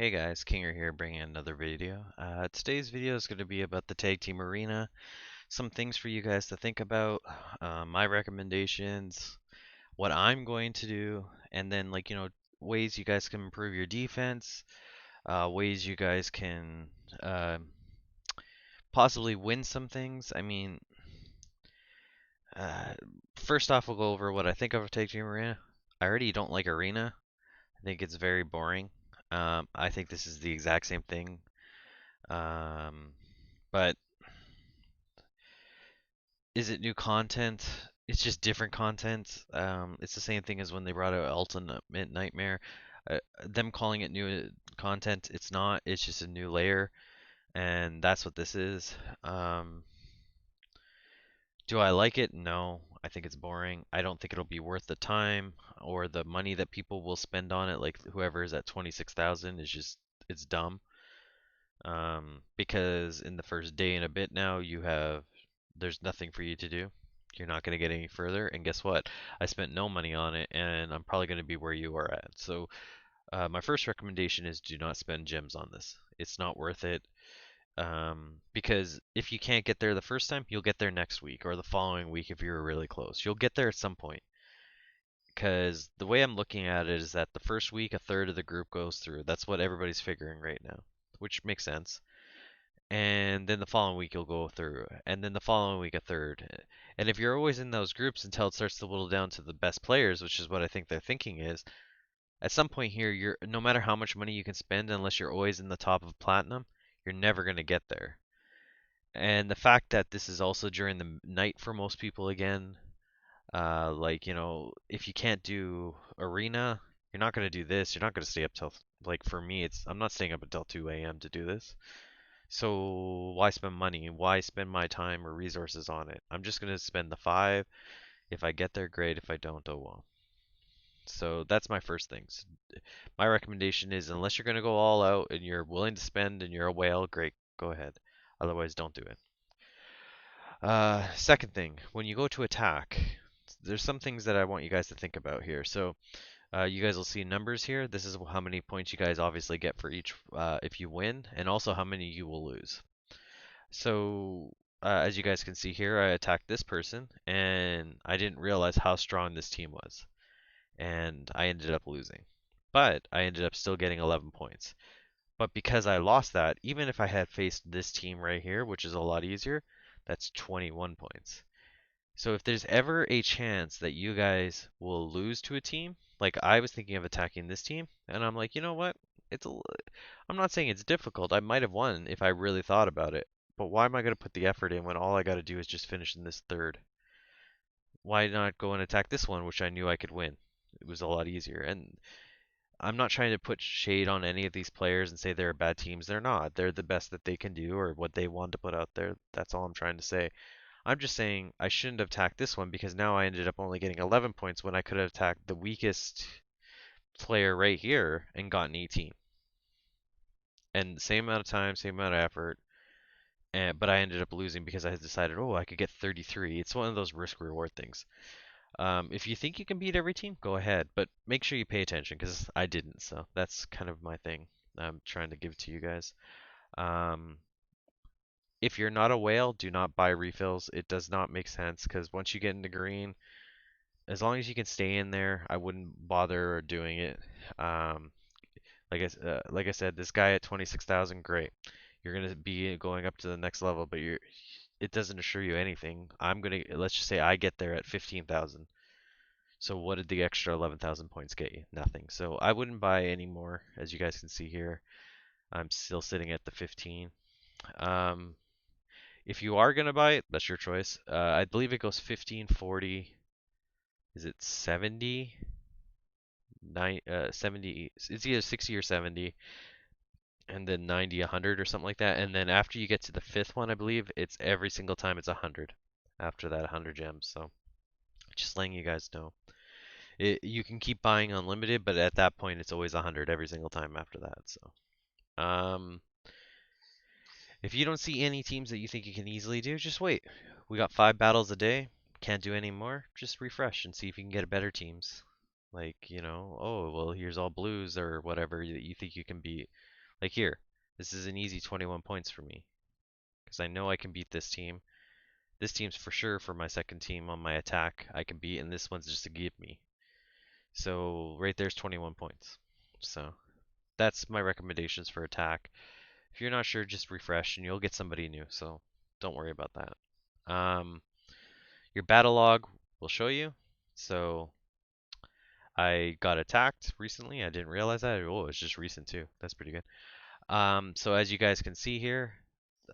Hey guys, Kinger here bringing another video. Today's video is going to be about the Tag Team Arena, some things for you guys to think about, my recommendations, what I'm going to do, and then ways you guys can improve your defense, ways you guys can uh, possibly win some things. Uh, First off, we'll go over what I think of a Tag Team Arena. I already don't like Arena. I think it's very boring. I think this is the exact same thing. Um, but is it new content? It's just different content. It's the same thing as when they brought out Ultimate Nightmare. Them calling it new content, it's not. It's just a new layer, and that's what this is. Do I like it? No. I think it's boring. I don't think it'll be worth the time or the money that people will spend on it. Like whoever is at 26,000 is just it's dumb. Because in the first day and a bit now, there's nothing for you to do. You're not going to get any further. And guess what? I spent no money on it, and I'm probably going to be where you are at. So, my first recommendation is do not spend gems on this. It's not worth it. Because if you can't get there the first time, you'll get there next week or the following week if you're really close. You'll get there at some point. Because the way I'm looking at it is that the first week, a third of the group goes through. That's what everybody's figuring right now, which makes sense, and then the following week you'll go through, and then the following week a third. And if you're always in those groups until it starts to whittle down to the best players, which is what I think their thinking is, at some point here, you're no matter how much money you can spend, unless you're always in the top of platinum, you're never going to get there. And the fact that this is also during the night for most people again, if you can't do arena, you're not going to do this. You're not going to stay up till like for me, it's I'm not staying up until 2 a.m. to do this. So why spend money? Why spend my time or resources on it? I'm just gonna spend the five. If I get there, great. If I don't, oh well. So that's my first things. My recommendation is unless you're gonna go all out and you're willing to spend and you're a whale, great, go ahead. Otherwise, don't do it. Second thing, when you go to attack, there's some things that I want you guys to think about here. So you guys will see numbers here. This is how many points you guys obviously get for each if you win, and also how many you will lose. So, as you guys can see here, I attacked this person, and I didn't realize how strong this team was, and I ended up losing. But I ended up still getting 11 points. But because I lost that, even if I had faced this team right here, which is a lot easier, that's 21 points. So if there's ever a chance that you guys will lose to a team, like I was thinking of attacking this team, and I'm like, you know what? It's a, I'm not saying it's difficult. I might have won if I really thought about it. But why am I going to put the effort in when all I got to do is just finish in this third? Why not go and attack this one, which I knew I could win? It was a lot easier. And I'm not trying to put shade on any of these players and say they're bad teams. They're not. They're the best that they can do or what they want to put out there. That's all I'm trying to say. I'm just saying I shouldn't have attacked this one because now I ended up only getting 11 points when I could have attacked the weakest player right here and gotten 18. And same amount of time, same amount of effort, but I ended up losing because I had decided, oh, I could get 33. It's one of those risk reward things. If you think you can beat every team, go ahead, but make sure you pay attention because I didn't. So that's kind of my thing I'm trying to give to you guys. Um, if you're not a whale, do not buy refills. It does not make sense because once you get into green, as long as you can stay in there, I wouldn't bother doing it. Um, like I said, this guy at 26,000, great. You're gonna be going up to the next level, but it doesn't assure you anything. Let's just say I get there at 15,000. So what did the extra 11,000 points get you? Nothing. So I wouldn't buy any more, as you guys can see here. I'm still sitting at the 15. Um, if you are gonna buy it, that's your choice. I believe it goes 15, 40. Is it 70? 70, it's either 60 or 70, and then 90, 100 or something like that. And then after you get to the fifth one, I believe it's every single time it's 100. After that, 100 gems. So just letting you guys know. You can keep buying unlimited, but at that point, it's always 100 every single time after that. So, if you don't see any teams that you think you can easily do, just wait. We got 5 battles a day. Can't do any more. Just refresh and see if you can get better teams. Like, oh, well, here's all blues or whatever that you think you can beat. Like here, this is an easy 21 points for me because I know I can beat this team. This team's for sure for my second team on my attack I can beat, and this one's just to give me. So right there's 21 points. So that's my recommendations for attack. If you're not sure, just refresh and you'll get somebody new. So don't worry about that. Your battle log will show you. So I got attacked recently. I didn't realize that. Oh, it's just recent too. That's pretty good. So as you guys can see here,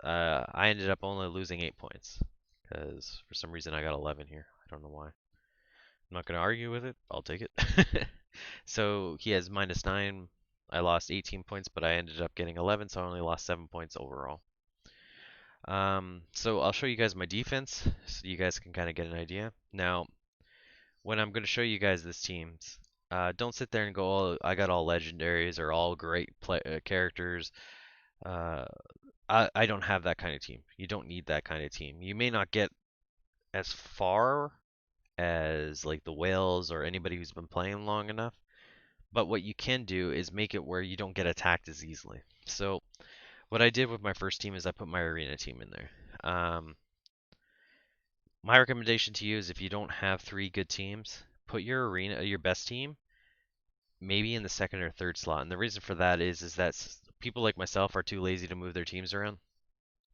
I ended up only losing 8 points because for some reason I got 11 here. I don't know why. I'm not going to argue with it. I'll take it. So he has -9. I lost 18 points, but I ended up getting 11, so I only lost 7 points overall. So I'll show you guys my defense so you guys can kind of get an idea. Now, when I'm going to show you guys this teams, don't sit there and go, oh, I got all legendaries or all great characters. Uh, I don't have that kind of team. You don't need that kind of team. You may not get as far as like the whales or anybody who's been playing long enough, but what you can do is make it where you don't get attacked as easily. So what I did with my first team is I put my arena team in there. My recommendation to you is if you don't have three good teams, put your best team, maybe in the second or third slot. And the reason for that is that people like myself are too lazy to move their teams around.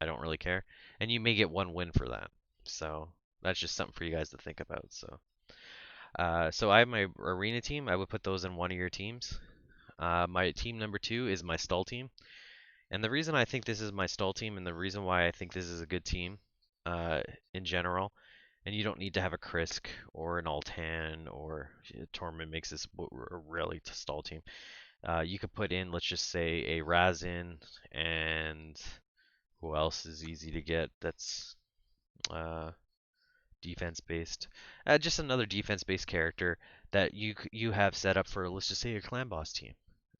I don't really care, and you may get one win for that. So that's just something for you guys to think about. So I have my arena team. I would put those in one of your teams. My team number two is my stall team. And the reason I think this is my stall team and the reason why I think this is a good team uh, in general, and you don't need to have a Krisk or an Altan or Tormund makes this a really stall team. You could put in, let's just say, a Razin and who else is easy to get that's uh, defense based? Just another defense based character that you have set up for, let's just say, your clan boss team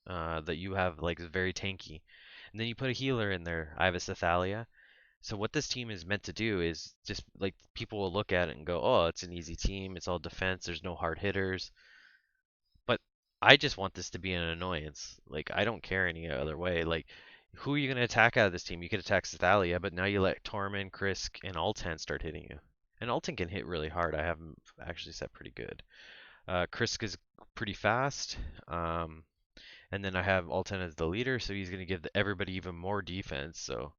that you have like very tanky. And then you put a healer in there. I have a Sethalia. So what this team is meant to do is just like people will look at it and go, "Oh, it's an easy team. It's all defense. There's no hard hitters." But I just want this to be an annoyance. Like I don't care any other way. Like who are you gonna attack out of this team? You could attack Sethalia, but now you let Tormund, Krisk, and Altan start hitting you. And Altan can hit really hard. I have him actually set pretty good. Krisk is pretty fast. And then I have Altan as the leader, so he's gonna give everybody even more defense. So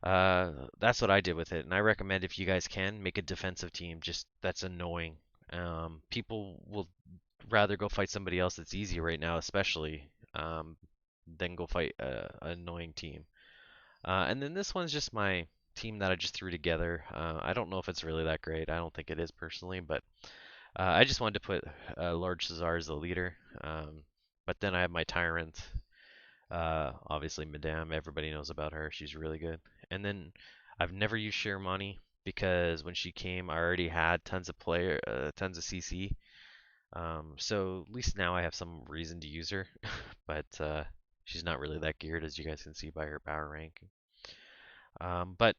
that's what I did with it, and I recommend if you guys can make a defensive team. Just that's annoying. People will rather go fight somebody else that's easy right now, especially, than go fight an annoying team. And then this one's just my team that I just threw together. I don't know if it's really that great. I don't think it is personally, but I just wanted to put Lord Shazar as the leader. But then I have my Tyrant. Obviously, Madame, everybody knows about her. She's really good. And then I've never used Shirmani because when she came, I already had tons of CC. So at least now I have some reason to use her. But she's not really that geared, as you guys can see by her power rank. But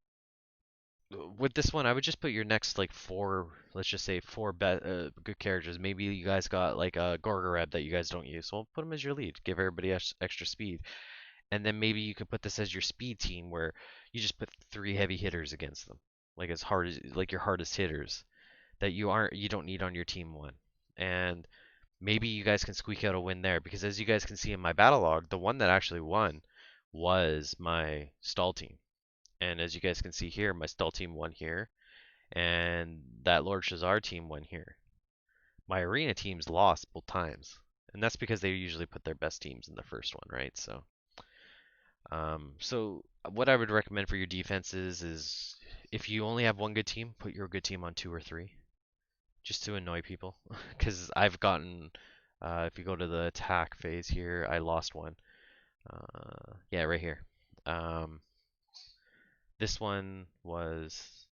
with this one, I would just put your next like four, let's just say good characters. Maybe you guys got like a Gorgoreb that you guys don't use, so put him as your lead. Give everybody extra speed. And then maybe you could put this as your speed team where you just put three heavy hitters against them. Like as hard as like your hardest hitters that you don't need on your team one. And maybe you guys can squeak out a win there because as you guys can see in my battle log, the one that actually won was my stall team. And as you guys can see here, my stall team won here and that Lord Shazar team won here. My arena teams lost both times. And that's because they usually put their best teams in the first one, right? So what I would recommend for your defenses is if you only have one good team, put your good team on two or three, just to annoy people. Because I've gotten, if you go to the attack phase here, I lost one. Yeah, right here. Um, this one was,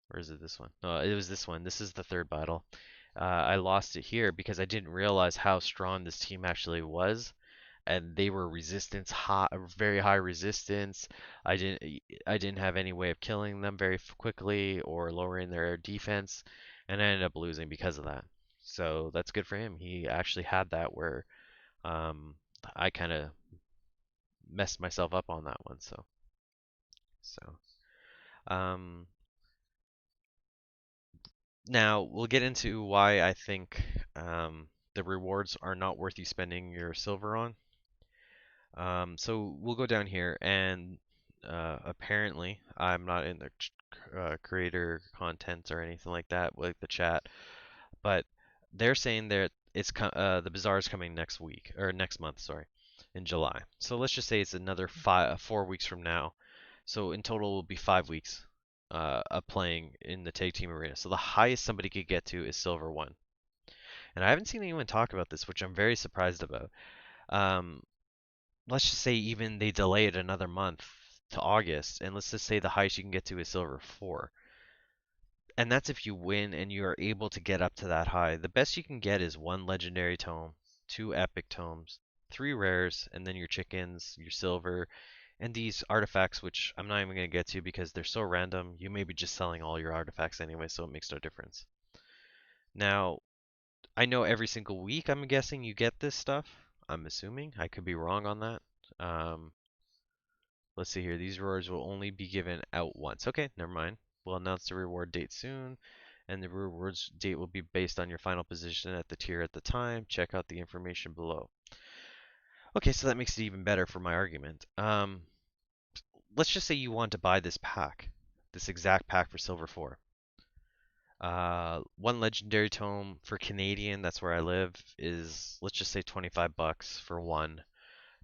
where is it? This one? No, it was this one. This is the third battle. I lost it here because I didn't realize how strong this team actually was. And they were resistance high, very high resistance. I didn't have any way of killing them very quickly or lowering their defense, and I ended up losing because of that. So that's good for him. He actually had that where um, I kind of messed myself up on that one. So um, now we'll get into why I think the rewards are not worth you spending your silver on. So we'll go down here, and apparently I'm not in the creator content or anything like that, like the chat, but they're saying that the bazaar is coming next week or next month, sorry, in July. So let's just say it's another 4 weeks from now. So in total, it will be 5 weeks of playing in the tag team arena. So the highest somebody could get to is silver one, and I haven't seen anyone talk about this, which I'm very surprised about. Um, let's just say even they delay it another month to August, and let's just say the highest you can get to is silver 4. And that's if you win and you are able to get up to that high. The best you can get is one legendary tome, two epic tomes, three rares, and then your chickens, your silver, and these artifacts, which I'm not even going to get to because they're so random. You may be just selling all your artifacts anyway, so it makes no difference. Now, I know every single week I'm guessing you get this stuff. I'm assuming. I could be wrong on that. Um, Let's see here. These rewards will only be given out once. Okay, never mind. We'll announce the reward date soon, and the rewards date will be based on your final position at the tier at the time. Check out the information below. Okay, so that makes it even better for my argument. Let's just say you want to buy this pack, this exact pack for Silver 4. One legendary tome for Canadian, that's where I live, is let's just say 25 bucks for one.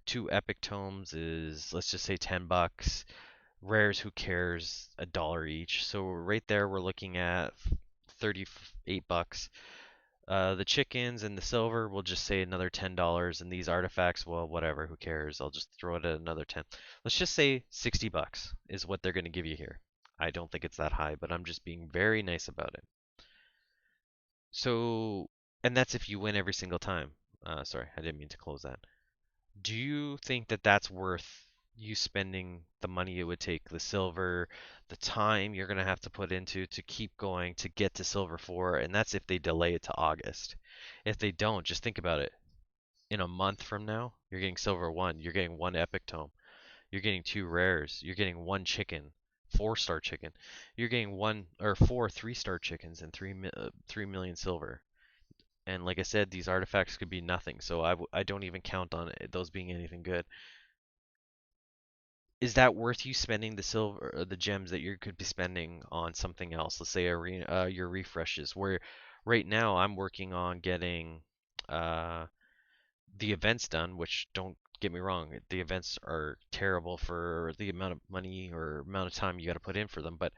Two epic tomes is let's just say 10 bucks. Rares, who cares? $1 each. So right there, we're looking at 38 bucks. The chickens and the silver, we'll just say another $10, and these artifacts, well, whatever, who cares? I'll just throw it at another 10. Let's just say 60 bucks is what they're going to give you here. I don't think it's that high, but I'm just being very nice about it. So, and that's if you win every single time. Sorry, I didn't mean to close that. Do you think that that's worth you spending the money it would take, the silver, the time you're going to have to put into to keep going to get to silver 4? And that's if they delay it to August. If they don't, just think about it. In a month from now, you're getting silver 1, you're getting one epic tome, you're getting two rares, you're getting one chicken, 4-star chicken. You're getting one or four 3-star chickens and 3 million silver. And like I said, these artifacts could be nothing, so I don't even count on those being anything good. Is that worth you spending the silver or the gems that you could be spending on something else? Let's say arena, your refreshes. Where right now I'm working on getting uh, the events done, which don't get me wrong, the events are terrible for the amount of money or amount of time you got to put in for them, but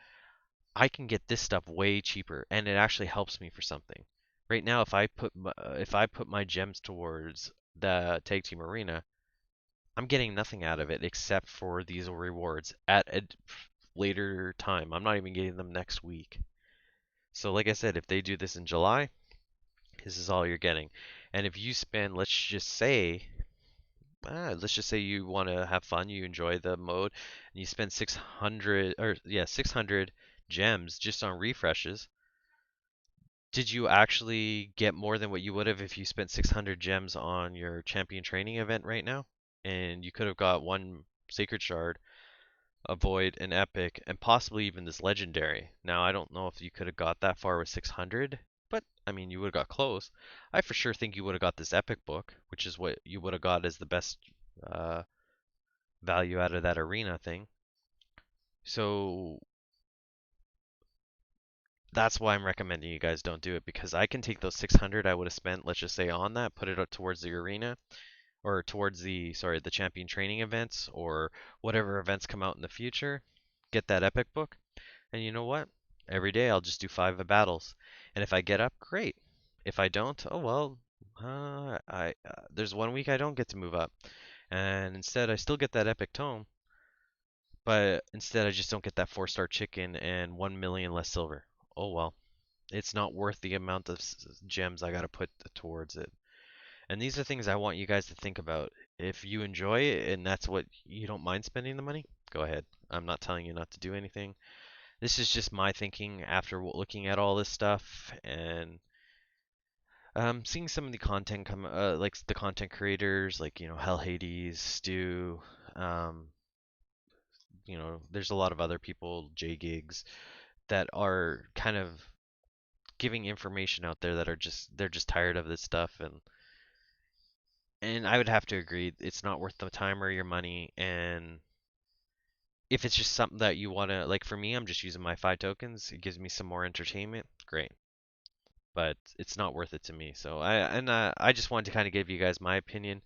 I can get this stuff way cheaper, and it actually helps me for something. Right now, if I put my gems towards the Tag Team Arena, I'm getting nothing out of it except for these rewards at a later time. I'm not even getting them next week. So like I said, if they do this in July, this is all you're getting. And if you spend, let's just say you want to have fun, you enjoy the mode, and you spend 600 gems just on refreshes. Did you actually get more than what you would have if you spent 600 gems on your champion training event right now? And you could have got one sacred shard, a void, an epic, and possibly even this legendary. Now, I don't know if you could have got that far with 600, but I mean, you would have got close. I for sure think you would have got this epic book, which is what you would have got as the best uh, value out of that arena thing. So that's why I'm recommending you guys don't do it because I can take those 600 I would have spent, let's just say on that, put it up towards the arena or towards the champion training events or whatever events come out in the future, get that epic book, and you know what? Every day I'll just do 5 battles. And if I get up, great. If I don't, oh well, I there's one week I don't get to move up. And instead I still get that epic tome, but instead I just don't get that 4-star chicken and 1 million less silver. Oh well. It's not worth the amount of gems I got to put towards it. And these are things I want you guys to think about. If you enjoy it and that's what you don't mind spending the money, go ahead. I'm not telling you not to do anything. this is just my thinking after looking at all this stuff and seeing some of the content come, like the content creators, like Hell Hades, Stu, um, there's a lot of other people, J Gigs, that are kind of giving information out there that are just they're just tired of this stuff and I would have to agree it's not worth the time or your money and if it's just something that you want to like for me I'm just using my 5 tokens it gives me some more entertainment great but it's not worth it to me so I just wanted to kind of give you guys my opinion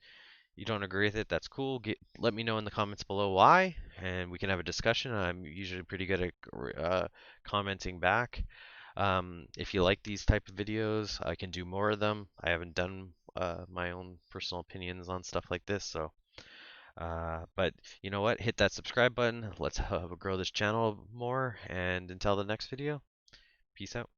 you don't agree with it that's cool let me know in the comments below why and we can have a discussion I'm usually pretty good at commenting back if you like these type of videos, I can do more of them. I haven't done my own personal opinions on stuff like this, so but you know what? Hit that subscribe button. Let's grow this channel more. And until the next video, peace out.